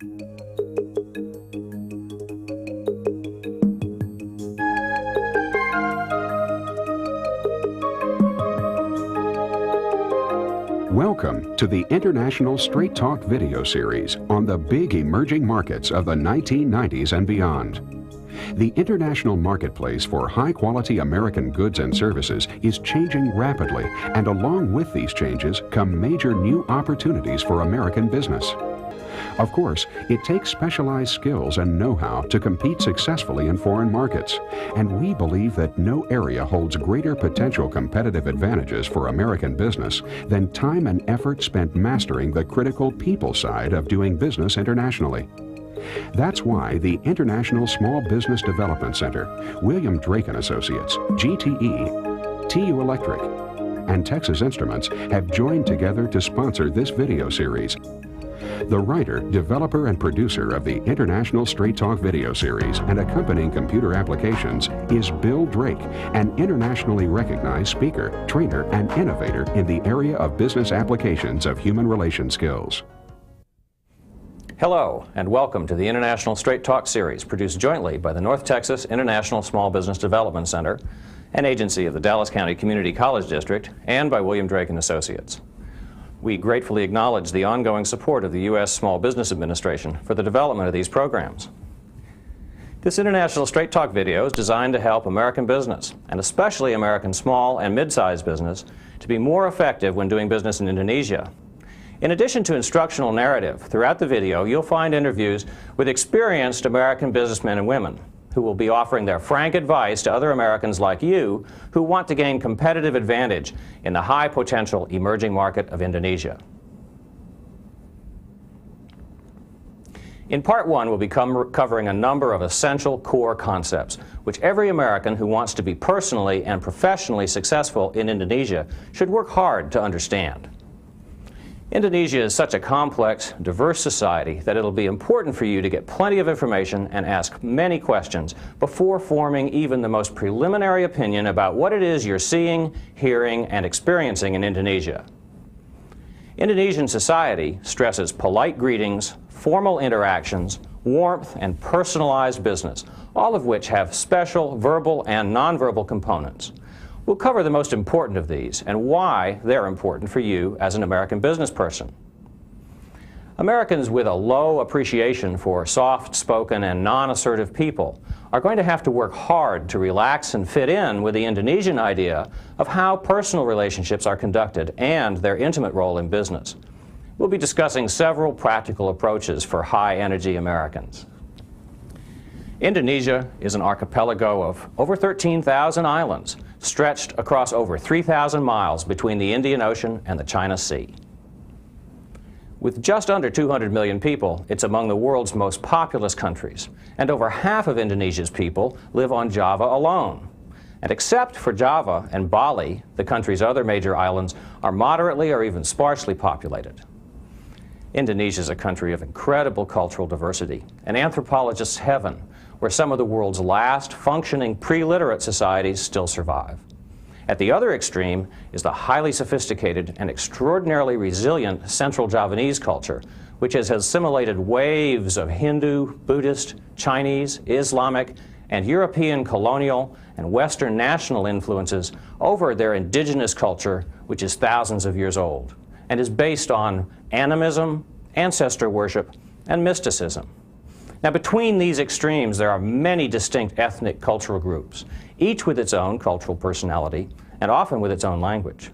Welcome to the International Straight Talk video series on the big emerging markets of the 1990s and beyond. The international marketplace for high-quality American goods and services is changing rapidly, and along with these changes come major new opportunities for American business. Of course, it takes specialized skills and know-how to compete successfully in foreign markets, and we believe that no area holds greater potential competitive advantages for American business than time and effort spent mastering the critical people side of doing business internationally. That's why the International Small Business Development Center, William Drake & Associates, GTE, TU Electric, and Texas Instruments have joined together to sponsor this video series. The writer, developer, and producer of the International Straight Talk video series and accompanying computer applications is Bill Drake, an internationally recognized speaker, trainer, and innovator in the area of business applications of human relation skills. Hello, and welcome to the International Straight Talk series, produced jointly by the North Texas International Small Business Development Center, an agency of the Dallas County Community College District, and by William Drake & Associates. We gratefully acknowledge the ongoing support of the U.S. Small Business Administration for the development of these programs. This International Straight Talk video is designed to help American business, and especially American small and mid-sized business, to be more effective when doing business in Indonesia. In addition to instructional narrative, throughout the video you'll find interviews with experienced American businessmen and women who will be offering their frank advice to other Americans like you who want to gain competitive advantage in the high-potential emerging market of Indonesia. In Part 1, we'll be covering a number of essential core concepts, which every American who wants to be personally and professionally successful in Indonesia should work hard to understand. Indonesia is such a complex, diverse society that it'll be important for you to get plenty of information and ask many questions before forming even the most preliminary opinion about what it is you're seeing, hearing, and experiencing in Indonesia. Indonesian society stresses polite greetings, formal interactions, warmth, and personalized business, all of which have special verbal and nonverbal components. We'll cover the most important of these and why they're important for you as an American business person. Americans with a low appreciation for soft-spoken and non-assertive people are going to have to work hard to relax and fit in with the Indonesian idea of how personal relationships are conducted and their intimate role in business. We'll be discussing several practical approaches for high-energy Americans. Indonesia is an archipelago of over 13,000 islands, stretched across over 3,000 miles between the Indian Ocean and the China Sea. With just under 200 million people, it's among the world's most populous countries, and over half of Indonesia's people live on Java alone. And except for Java and Bali, the country's other major islands are moderately or even sparsely populated. Indonesia is a country of incredible cultural diversity, an anthropologist's heaven, where some of the world's last functioning pre-literate societies still survive. At the other extreme is the highly sophisticated and extraordinarily resilient Central Javanese culture, which has assimilated waves of Hindu, Buddhist, Chinese, Islamic, and European colonial and Western national influences over their indigenous culture, which is thousands of years old, and is based on animism, ancestor worship, and mysticism. Now, between these extremes, there are many distinct ethnic cultural groups, each with its own cultural personality and often with its own language.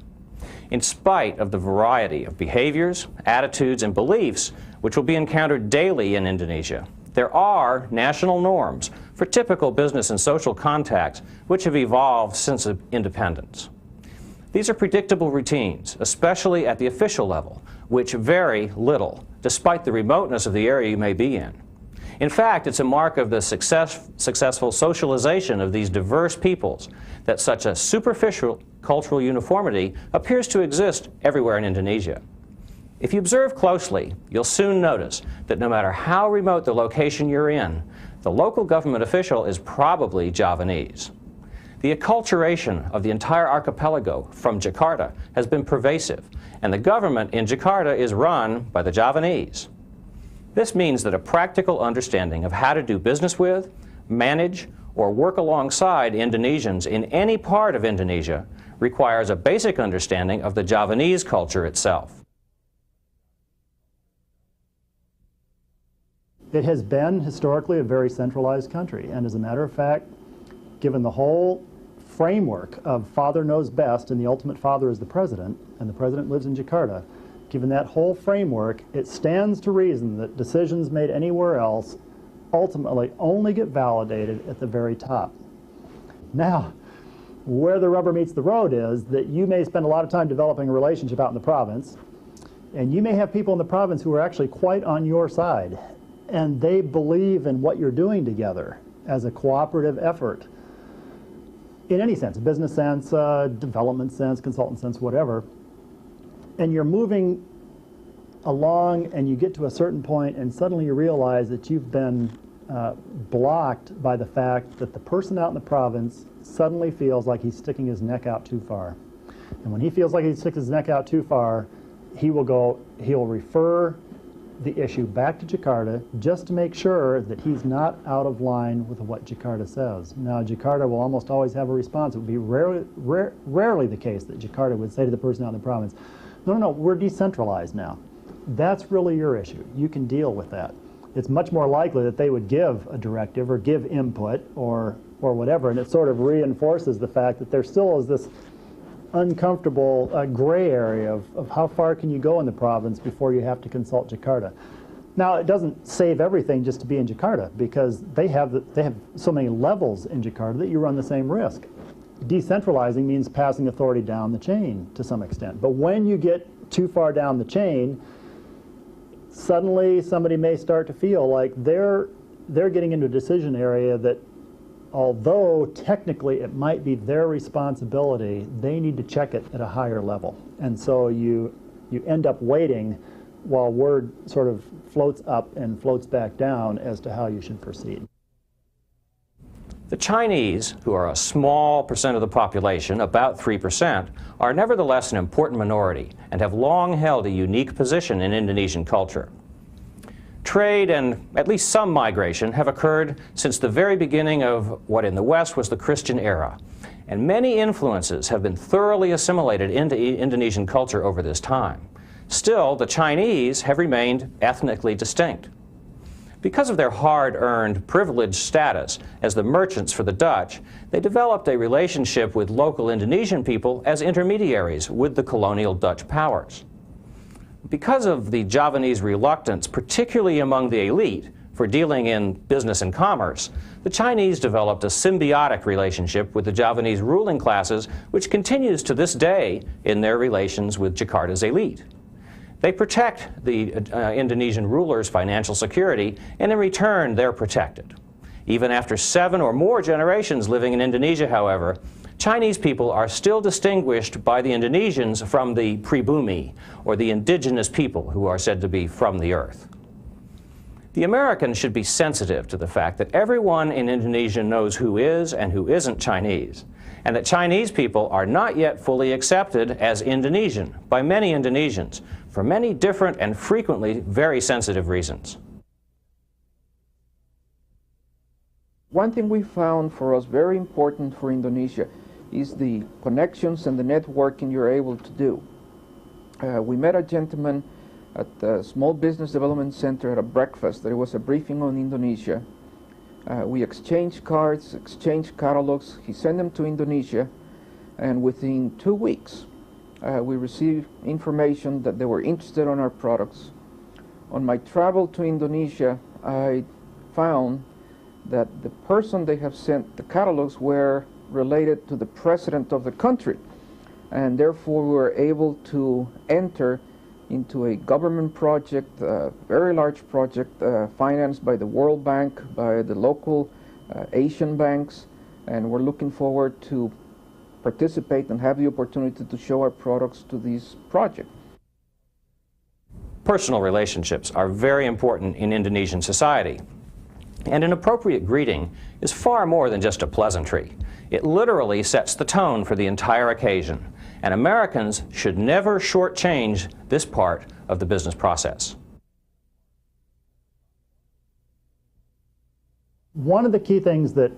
In spite of the variety of behaviors, attitudes, and beliefs which will be encountered daily in Indonesia, there are national norms for typical business and social contacts which have evolved since independence. These are predictable routines, especially at the official level, which vary little, despite the remoteness of the area you may be in. In fact, it's a mark of the successful socialization of these diverse peoples that such a superficial cultural uniformity appears to exist everywhere in Indonesia. If you observe closely, you'll soon notice that no matter how remote the location you're in, the local government official is probably Javanese. The acculturation of the entire archipelago from Jakarta has been pervasive, and the government in Jakarta is run by the Javanese. This means that a practical understanding of how to do business with, manage, or work alongside Indonesians in any part of Indonesia requires a basic understanding of the Javanese culture itself. It has been historically a very centralized country, and as a matter of fact, given the whole framework of father knows best and the ultimate father is the president, and the president lives in Jakarta, given that whole framework, it stands to reason that decisions made anywhere else ultimately only get validated at the very top. Now, where the rubber meets the road is that you may spend a lot of time developing a relationship out in the province, and you may have people in the province who are actually quite on your side, and they believe in what you're doing together as a cooperative effort in any sense, business sense, development sense, consultant sense, whatever. And you're moving along and you get to a certain point and suddenly you realize that you've been blocked by the fact that the person out in the province suddenly feels like he's sticking his neck out too far. And when he feels like he sticks his neck out too far, he'll refer the issue back to Jakarta just to make sure that he's not out of line with what Jakarta says. Now, Jakarta will almost always have a response. It would be rarely the case that Jakarta would say to the person out in the province, no, we're decentralized now. That's really your issue. You can deal with that. It's much more likely that they would give a directive or give input or whatever, and it sort of reinforces the fact that there still is this uncomfortable gray area of how far can you go in the province before you have to consult Jakarta. Now, it doesn't save everything just to be in Jakarta, because they have so many levels in Jakarta that you run the same risk. Decentralizing means passing authority down the chain to some extent. But when you get too far down the chain, suddenly somebody may start to feel like they're getting into a decision area that, although technically it might be their responsibility, they need to check it at a higher level. And so you end up waiting while word sort of floats up and floats back down as to how you should proceed. The Chinese, who are a small percent of the population, about 3%, are nevertheless an important minority and have long held a unique position in Indonesian culture. Trade and at least some migration have occurred since the very beginning of what in the West was the Christian era, and many influences have been thoroughly assimilated into Indonesian culture over this time. Still, the Chinese have remained ethnically distinct. Because of their hard-earned privileged status as the merchants for the Dutch, they developed a relationship with local Indonesian people as intermediaries with the colonial Dutch powers. Because of the Javanese reluctance, particularly among the elite, for dealing in business and commerce, the Chinese developed a symbiotic relationship with the Javanese ruling classes, which continues to this day in their relations with Jakarta's elite. They protect the Indonesian rulers' financial security, and in return, they're protected. Even after 7 or more generations living in Indonesia, however, Chinese people are still distinguished by the Indonesians from the pribumi, or the indigenous people who are said to be from the earth. The Americans should be sensitive to the fact that everyone in Indonesia knows who is and who isn't Chinese, and that Chinese people are not yet fully accepted as Indonesian by many Indonesians for many different and frequently very sensitive reasons. One thing we found for us very important for Indonesia is the connections and the networking you're able to do. We met a gentleman at the Small Business Development Center at a breakfast. There was a briefing on Indonesia. We exchanged cards, exchanged catalogs. He sent them to Indonesia, and within 2 weeks, we received information that they were interested in our products. On my travel to Indonesia, I found that the person they have sent the catalogs were related to the president of the country, and therefore we were able to enter into a government project, a very large project financed by the World Bank, by the local Asian banks, and we're looking forward to participate and have the opportunity to show our products to this project. Personal relationships are very important in Indonesian society, and an appropriate greeting is far more than just a pleasantry. It literally sets the tone for the entire occasion, and Americans should never shortchange this part of the business process. One of the key things that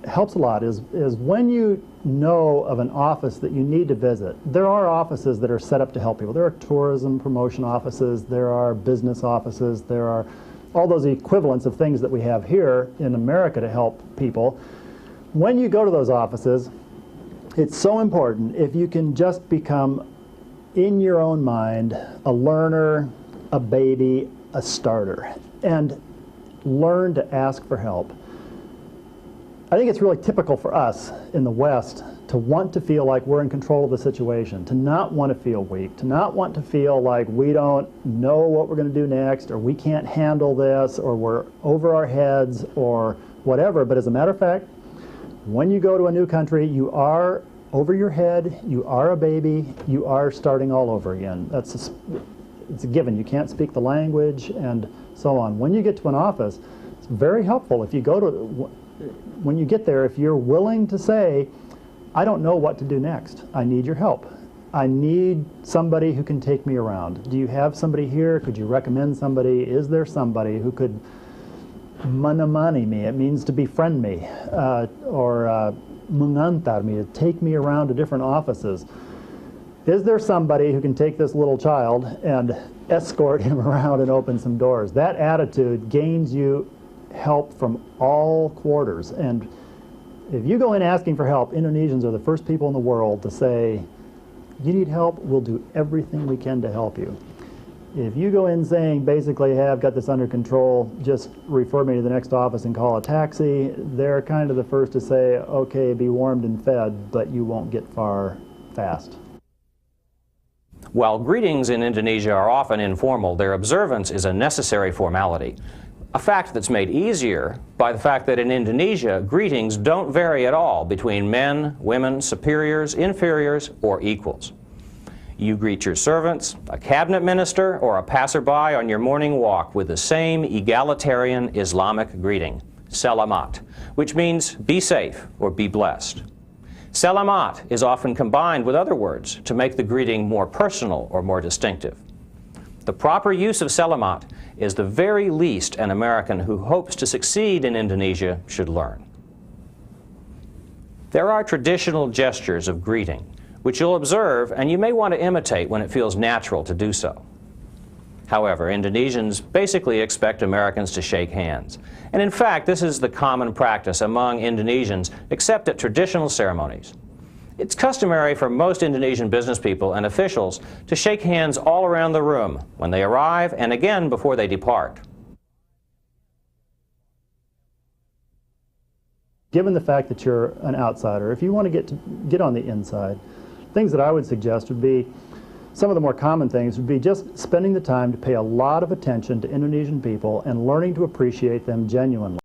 helps a lot is when you know of an office that you need to visit. There are offices that are set up to help people. There are tourism promotion offices, there are business offices, there are all those equivalents of things that we have here in America to help people. When you go to those offices, it's so important if you can just become, in your own mind, a learner, a baby, a starter, and learn to ask for help. I think it's really typical for us in the West to want to feel like we're in control of the situation, to not want to feel weak, to not want to feel like we don't know what we're going to do next, or we can't handle this, or we're over our heads, or whatever. But as a matter of fact, when you go to a new country, you are over your head, you are a baby, you are starting all over again. It's a given. You can't speak the language and so on. When you get to an office, it's very helpful if you go to, when you get there, if you're willing to say, I don't know what to do next. I need your help. I need somebody who can take me around. Do you have somebody here? Could you recommend somebody? Is there somebody who could manamani me? It means to befriend me, or mengantar me, to take me around to different offices. Is there somebody who can take this little child and escort him around and open some doors? That attitude gains you help from all quarters. And if you go in asking for help, Indonesians are the first people in the world to say, you need help, we'll do everything we can to help you. If you go in saying, basically, hey, I've got this under control, just refer me to the next office and call a taxi, they're kind of the first to say, okay, be warmed and fed, but you won't get far fast. While greetings in Indonesia are often informal, their observance is a necessary formality. A fact that's made easier by the fact that in Indonesia, greetings don't vary at all between men, women, superiors, inferiors, or equals. You greet your servants, a cabinet minister, or a passerby on your morning walk with the same egalitarian Islamic greeting, selamat, which means be safe or be blessed. Selamat is often combined with other words to make the greeting more personal or more distinctive. The proper use of selamat is the very least an American who hopes to succeed in Indonesia should learn. There are traditional gestures of greeting, which you'll observe and you may want to imitate when it feels natural to do so. However, Indonesians basically expect Americans to shake hands. And in fact, this is the common practice among Indonesians, except at traditional ceremonies. It's customary for most Indonesian business people and officials to shake hands all around the room when they arrive and again before they depart. Given the fact that you're an outsider, if you want to get on the inside, things that I would suggest would be, some of the more common things would be just spending the time to pay a lot of attention to Indonesian people and learning to appreciate them genuinely.